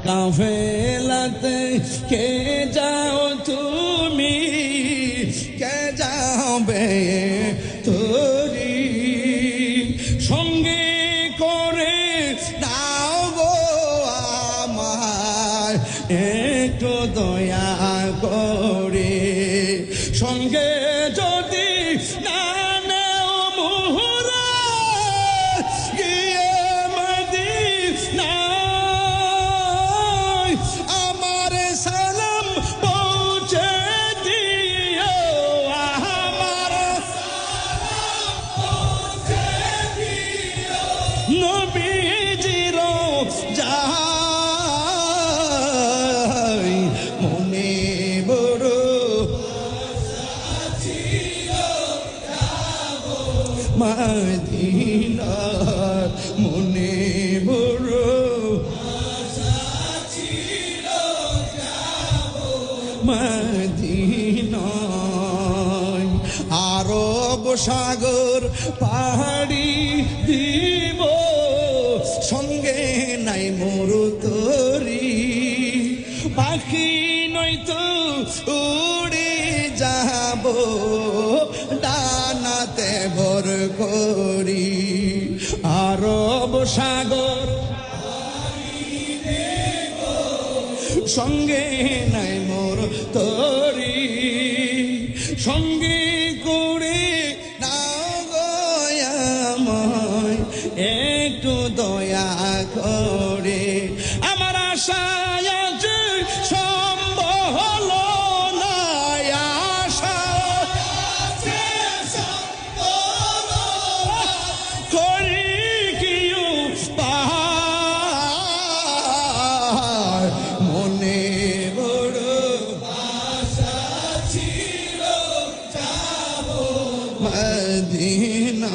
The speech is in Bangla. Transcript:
কাফেলাতে কে যাও তুমি, কে যাবে তোরি সঙ্গে করে নাও গো আমার, একটু দয়া করে সঙ্গে যদি না নেও মুহুরা গিয়ে মদিনা আমার সালাম পৌঁছে দিও, আমার সালাম পৌঁছে দিও নবীজির যাই মনে বড় মদিনার মনে বড় মদিনায় আরব সাগর পাহাড়ি দিব সঙ্গে নাই মোর তরি, পাখি নয়তো উড়ে যাব ডানাতে ভর করি। আরব সাগর সঙ্গে নাই মোর তরি, সঙ্গে করে নাও গয়াময় একটু দয়া করে। আমার আশা আছে সম্ভব হলো না, আশা আছে সম্ভব করি কি উপায়, মনে বড় আশা ছিল যাব মদিনা।